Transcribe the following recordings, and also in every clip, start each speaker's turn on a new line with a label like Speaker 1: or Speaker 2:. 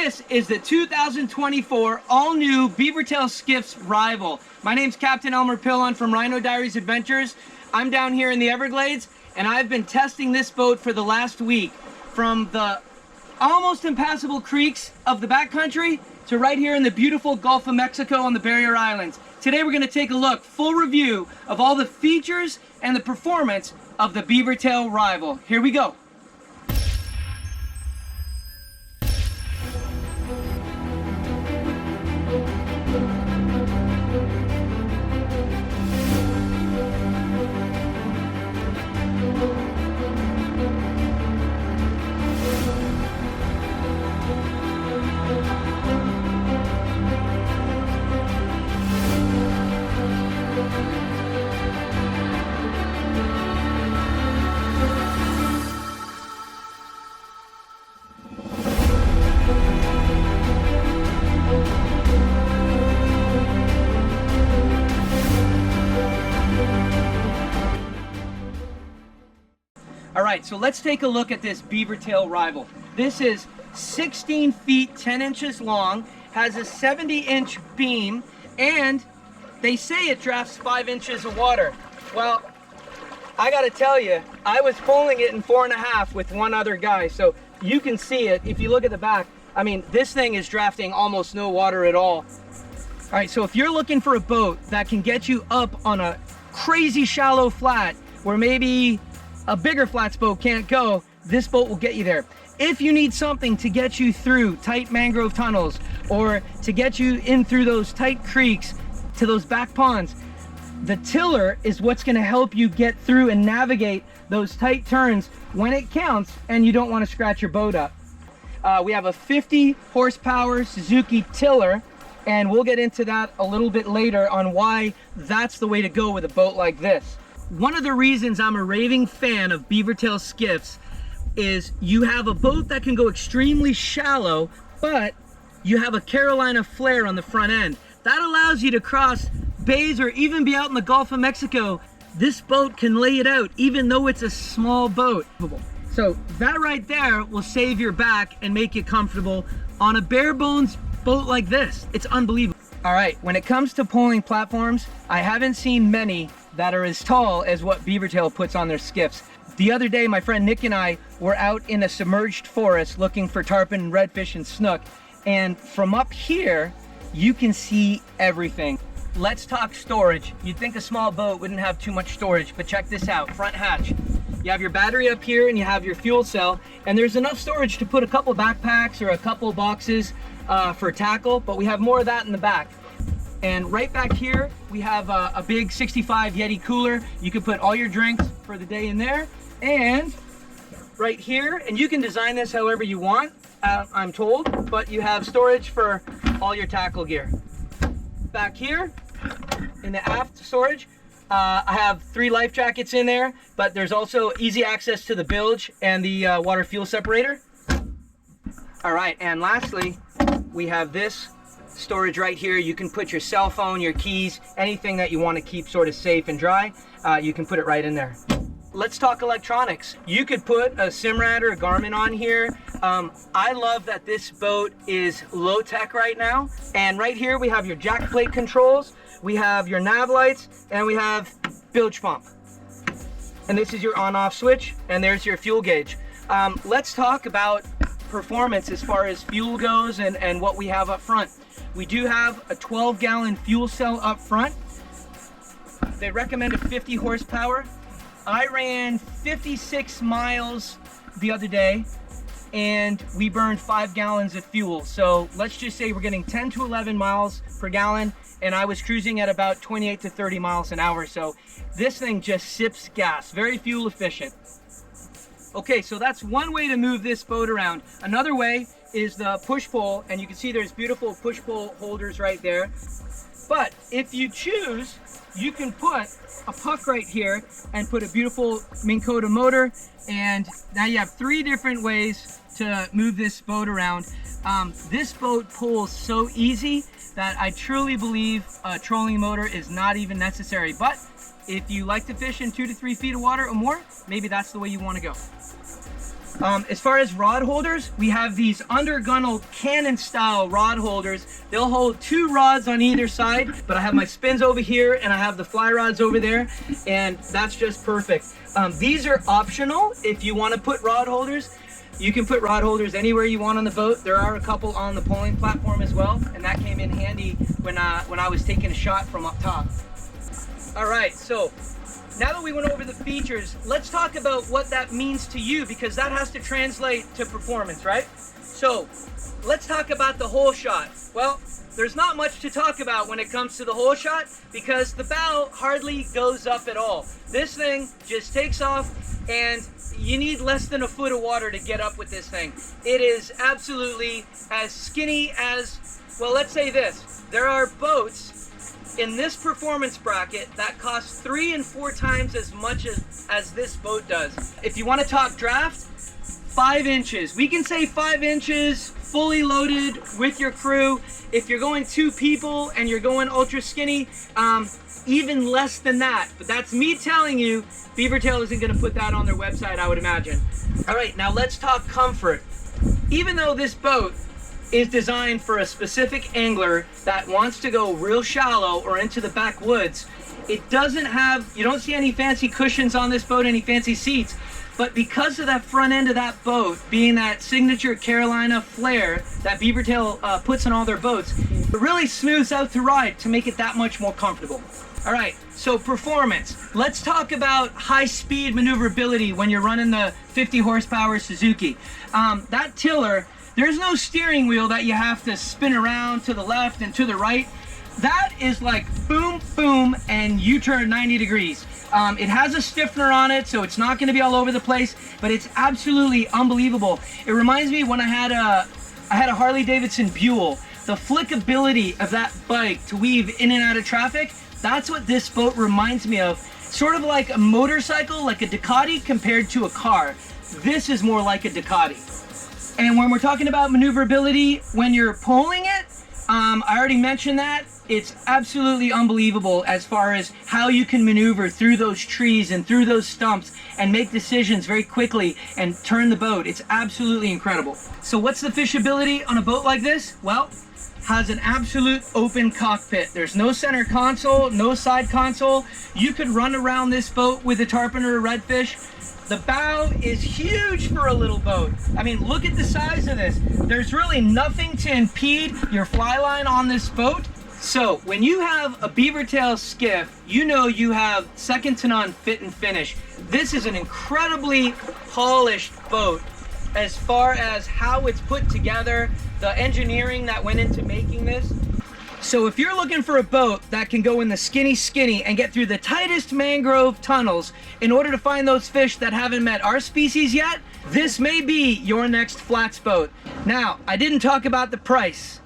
Speaker 1: This is the 2024 all-new Beavertail Skiffs Rival. My name's Captain Elmer Pillon from Rhino Diaries Adventures. I'm down here in the Everglades, and I've been testing this boat for the last week, from the almost impassable creeks of the backcountry to right here in the beautiful Gulf of Mexico on the Barrier Islands. Today we're going to take a look, full review of all the features and the performance of the Beavertail Rival. Here we go. All right, so let's take a look at this Beavertail Rival. This is 16 feet 10 inches long, has a 70-inch beam, and they say it drafts 5 inches of water. Well, I gotta tell you, I was pulling it in 4.5 with one other guy, so you can see it. If you look at the back, I mean, this thing is drafting almost no water at all. All right, so if you're looking for a boat that can get you up on a crazy shallow flat where maybe a bigger flats boat can't go, this boat will get you there. If you need something to get you through tight mangrove tunnels or to get you in through those tight creeks to those back ponds, the tiller is what's going to help you get through and navigate those tight turns when it counts and you don't want to scratch your boat up. We have a 50 horsepower Suzuki tiller, and we'll get into that a little bit later on why that's the way to go with a boat like this. One of the reasons I'm a raving fan of Beavertail Skiffs is you have a boat that can go extremely shallow, but you have a Carolina flare on the front end. That allows you to cross bays or even be out in the Gulf of Mexico. This boat can lay it out even though it's a small boat. So that right there will save your back and make you comfortable on a bare bones boat like this. It's unbelievable. All right, when it comes to pulling platforms, I haven't seen many that are as tall as what Beavertail puts on their skiffs. The other day, my friend Nick and I were out in a submerged forest looking for tarpon, redfish, and snook. And from up here, you can see everything. Let's talk storage. You'd think a small boat wouldn't have too much storage, but check this out, front hatch. You have your battery up here and you have your fuel cell, and there's enough storage to put a couple backpacks or a couple boxes for tackle, but we have more of that in the back. And right back here, we have a big 65 Yeti cooler. You can put all your drinks for the day in there. And right here, and you can design this however you want, I'm told, but you have storage for all your tackle gear. Back here, in the aft storage, I have 3 life jackets in there, but there's also easy access to the bilge and the water fuel separator. All right, and lastly, we have this storage right here. You can put your cell phone, your keys, anything that you want to keep sort of safe and dry, you can put it right in there. Let's talk electronics. You could put a Simrad or a Garmin on here. I love that this boat is low tech right now. And right here we have your jack plate controls, we have your nav lights, and we have bilge pump. And this is your on-off switch, and there's your fuel gauge. Let's talk about performance as far as fuel goes and what we have up front. We do have a 12-gallon fuel cell up front. They recommend a 50 horsepower. I ran 56 miles the other day and we burned 5 gallons of fuel. So let's just say we're getting 10 to 11 miles per gallon, and I was cruising at about 28 to 30 miles an hour. So this thing just sips gas, very fuel efficient. Okay, so that's one way to move this boat around. Another way is the push-pull, and you can see there's beautiful push-pull holders right there. But if you choose, you can put a puck right here and put a beautiful Minn Kota motor, and now you have 3 different ways to move this boat around. This boat pulls so easy that I truly believe a trolling motor is not even necessary. But if you like to fish in 2 to 3 feet of water or more, maybe that's the way you want to go. As far as rod holders, we have these undergunnel cannon style rod holders. They'll hold 2 rods on either side, but I have my spins over here and I have the fly rods over there, and that's just perfect. These are optional if you want to put rod holders. You can put rod holders anywhere you want on the boat. There are a couple on the polling platform as well, and that came in handy when I was taking a shot from up top. All right, so now that we went over the features, let's talk about what that means to you, because that has to translate to performance, right? So let's talk about the hole shot. Well, there's not much to talk about when it comes to the hole shot because the bow hardly goes up at all. This thing just takes off, and you need less than a foot of water to get up with this thing. It is absolutely as skinny as, well, let's say this. There are boats in this performance bracket that cost 3 and 4 times as much as this boat does. If you want to talk draft, 5 inches. We can say 5 inches fully loaded with your crew. If you're going 2 people and you're going ultra skinny, even less than that. But that's me telling you, Beavertail isn't going to put that on their website, I would imagine. All right, now let's talk comfort. Even though this boat is designed for a specific angler that wants to go real shallow or into the backwoods, it doesn't have, you don't see any fancy cushions on this boat, any fancy seats, but because of that front end of that boat being that signature Carolina flare that Beavertail puts on all their boats, it really smooths out to ride to make it that much more comfortable. All right, so performance. Let's talk about high-speed maneuverability when you're running the 50 horsepower Suzuki. That tiller, there's no steering wheel that you have to spin around to the left and to the right. That is like boom, boom, and you turn 90 degrees. It has a stiffener on it, so it's not gonna be all over the place, but it's absolutely unbelievable. It reminds me when I had a Harley Davidson Buell. The flickability of that bike to weave in and out of traffic, that's what this boat reminds me of. Sort of like a motorcycle, like a Ducati compared to a car. This is more like a Ducati. And when we're talking about maneuverability, when you're pulling it, I already mentioned that. It's absolutely unbelievable as far as how you can maneuver through those trees and through those stumps and make decisions very quickly and turn the boat. It's absolutely incredible. So what's the fishability on a boat like this? Well, has an absolute open cockpit. There's no center console, no side console. You could run around this boat with a tarpon or a redfish. The bow is huge for a little boat. I mean, look at the size of this. There's really nothing to impede your fly line on this boat. So when you have a Beavertail skiff, you know you have second to none fit and finish. This is an incredibly polished boat as far as how it's put together, the engineering that went into making this. So if you're looking for a boat that can go in the skinny and get through the tightest mangrove tunnels in order to find those fish that haven't met our species yet, this may be your next flats boat. Now, I didn't talk about the price.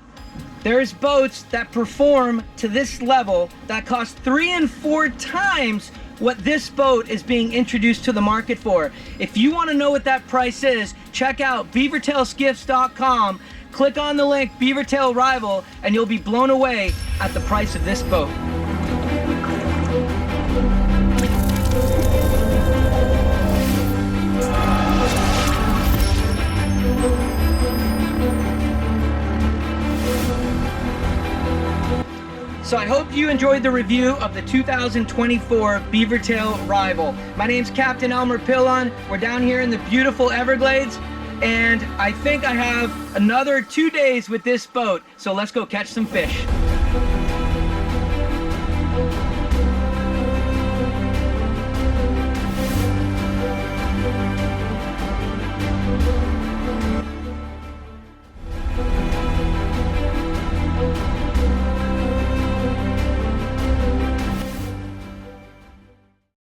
Speaker 1: There's boats that perform to this level that cost 3 and 4 times what this boat is being introduced to the market for. If you want to know what that price is, check out beavertailskiffs.com. Click on the link Beavertail Rival and you'll be blown away at the price of this boat. So I hope you enjoyed the review of the 2024 Beavertail Rival. My name's Captain Elmer Pillon. We're down here in the beautiful Everglades, and I think I have another 2 days with this boat. So let's go catch some fish.